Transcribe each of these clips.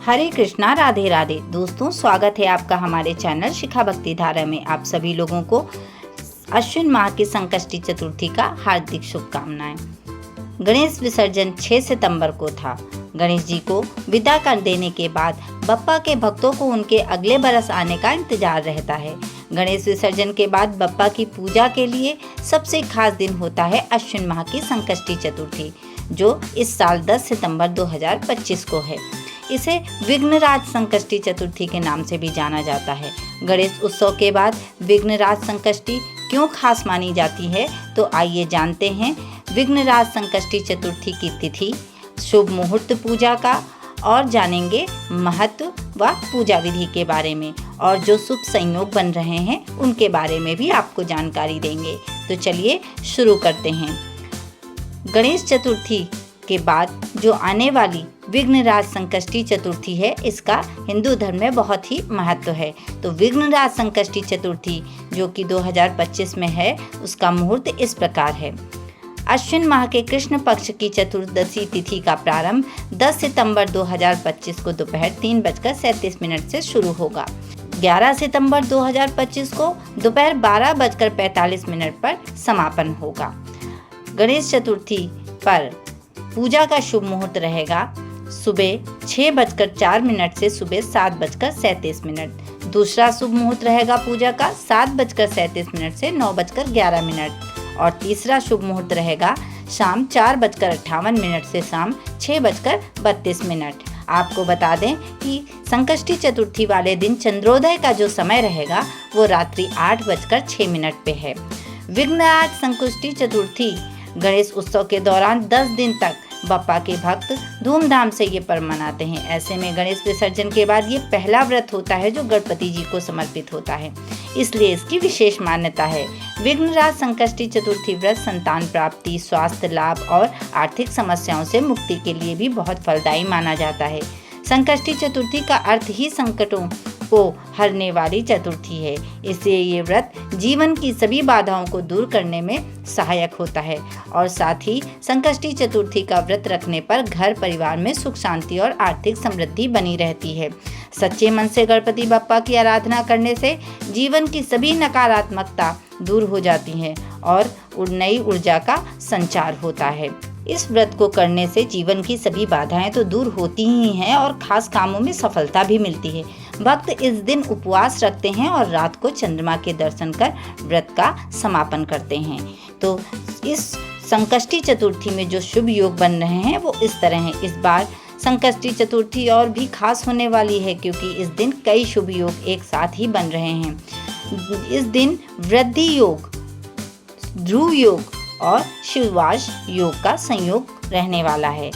हरे कृष्णा, राधे राधे। दोस्तों, स्वागत है आपका हमारे चैनल शिखा भक्ति धारा में। आप सभी लोगों को अश्विन माह की संकष्टी चतुर्थी का हार्दिक शुभकामनाएं। गणेश विसर्जन 6 सितंबर को था। गणेश जी को विदा कर देने के बाद बप्पा के भक्तों को उनके अगले बरस आने का इंतजार रहता है। गणेश विसर्जन के बाद बप्पा की पूजा के लिए सबसे खास दिन होता है अश्विन माह की संकष्टी चतुर्थी, जो इस साल 10 सितंबर 2025 को है। इसे विघ्नराज संकष्टी चतुर्थी के नाम से भी जाना जाता है। गणेश उत्सव के बाद विघ्नराज संकष्टी क्यों खास मानी जाती है, तो आइए जानते हैं विघ्नराज संकष्टी चतुर्थी की तिथि, शुभ मुहूर्त पूजा का, और जानेंगे महत्व व पूजा विधि के बारे में, और जो शुभ संयोग बन रहे हैं उनके बारे में भी आपको जानकारी देंगे। तो चलिए शुरू करते हैं। गणेश चतुर्थी के बाद जो आने वाली विघ्नराज संकष्टी चतुर्थी है, इसका हिंदू धर्म में बहुत ही महत्व है। तो विघ्नराज संकष्टी चतुर्थी जो कि 2025 में है, उसका मुहूर्त इस प्रकार है। अश्विन माह के कृष्ण पक्ष की चतुर्दशी तिथि का प्रारंभ 10 सितंबर 2025 को दोपहर 3:37 से शुरू होगा। 11 सितंबर 2025 को दोपहर 12:45 पर समापन होगा। गणेश चतुर्थी पर पूजा का शुभ मुहूर्त रहेगा सुबह 6:04 से सुबह 7:37। दूसरा शुभ मुहूर्त रहेगा पूजा का 7:37 से 9:11, और तीसरा शुभ मुहूर्त रहेगा शाम 4:58 से शाम 6:32। आपको बता दें कि संकष्टी चतुर्थी वाले दिन चंद्रोदय का जो समय रहेगा वो रात्रि 8:06 पे है। विघ्नराज संकष्टी चतुर्थी गणेश उत्सव के दौरान 10 दिन तक बप्पा के भक्त धूमधाम से ये पर्व मनाते हैं। ऐसे में गणेश विसर्जन के बाद ये पहला व्रत होता है जो गणपति जी को समर्पित होता है, इसलिए इसकी विशेष मान्यता है। विघ्नराज संकष्टी चतुर्थी व्रत संतान प्राप्ति, स्वास्थ्य लाभ और आर्थिक समस्याओं से मुक्ति के लिए भी बहुत फलदायी माना जाता है। संकष्टी चतुर्थी का अर्थ ही संकटों को हरने वाली चतुर्थी है, इसलिए ये व्रत जीवन की सभी बाधाओं को दूर करने में सहायक होता है। और साथ ही संकष्टी चतुर्थी का व्रत रखने पर घर परिवार में सुख शांति और आर्थिक समृद्धि बनी रहती है। सच्चे मन से गणपति बप्पा की आराधना करने से जीवन की सभी नकारात्मकता दूर हो जाती है और नई ऊर्जा का संचार होता है। इस व्रत को करने से जीवन की सभी बाधाएं तो दूर होती ही हैं और खास कामों में सफलता भी मिलती है। भक्त इस दिन उपवास रखते हैं और रात को चंद्रमा के दर्शन कर व्रत का समापन करते हैं। तो इस संकष्टी चतुर्थी में जो शुभ योग बन रहे हैं वो इस तरह हैं। इस बार संकष्टी चतुर्थी और भी खास होने वाली है, क्योंकि इस दिन कई शुभ योग एक साथ ही बन रहे हैं। इस दिन वृद्धि योग, ध्रुव योग और शिववास योग का संयोग रहने वाला है।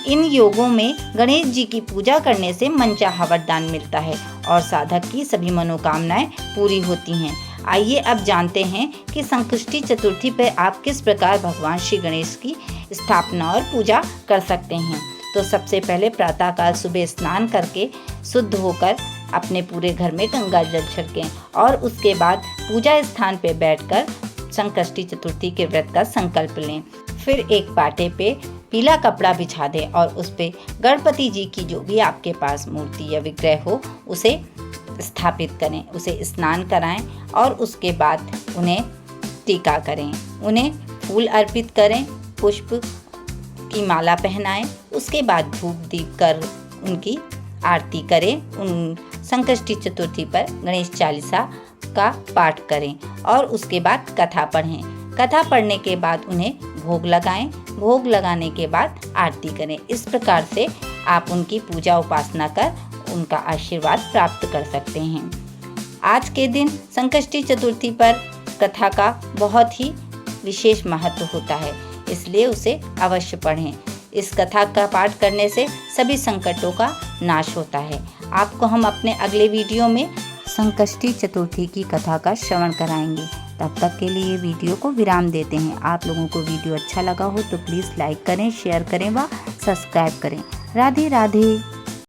इन योगों में गणेश जी की पूजा करने से मनचाहा वरदान मिलता है और साधक की सभी मनोकामनाएं पूरी होती हैं। आइए अब जानते हैं कि संकष्टी चतुर्थी पर आप किस प्रकार भगवान श्री गणेश की स्थापना और पूजा कर सकते हैं। तो सबसे पहले प्रातःकाल सुबह स्नान करके शुद्ध होकर अपने पूरे घर में गंगा जल छिड़कें और उसके बाद पूजा स्थान पर बैठकर संकष्टी चतुर्थी के व्रत का संकल्प लें। फिर एक पाटे पे पीला कपड़ा बिछा दें और उस पे गणपति जी की जो भी आपके पास मूर्ति या विग्रह हो उसे स्थापित करें, उसे स्नान कराएं और उसके बाद उन्हें टीका करें, उन्हें फूल अर्पित करें, पुष्प की माला पहनाएं। उसके बाद धूप दीप कर उनकी आरती करें। उन संकष्टी चतुर्थी पर गणेश चालीसा का पाठ करें और उसके बाद कथा पढ़ें। कथा पढ़ने के बाद उन्हें भोग लगाएं। भोग लगाने के बाद आरती करें। इस प्रकार से आप उनकी पूजा उपासना कर उनका आशीर्वाद प्राप्त कर सकते हैं। आज के दिन संकष्टी चतुर्थी पर कथा का बहुत ही विशेष महत्व होता है, इसलिए उसे अवश्य पढ़ें। इस कथा का पाठ करने से सभी संकटों का नाश होता है। आपको हम अपने अगले वीडियो में संकष्टी चतुर्थी की कथा का श्रवण कराएंगे। तब तक के लिए वीडियो को विराम देते हैं। आप लोगों को वीडियो अच्छा लगा हो तो प्लीज़ लाइक करें, शेयर करें व सब्सक्राइब करें। राधे राधे।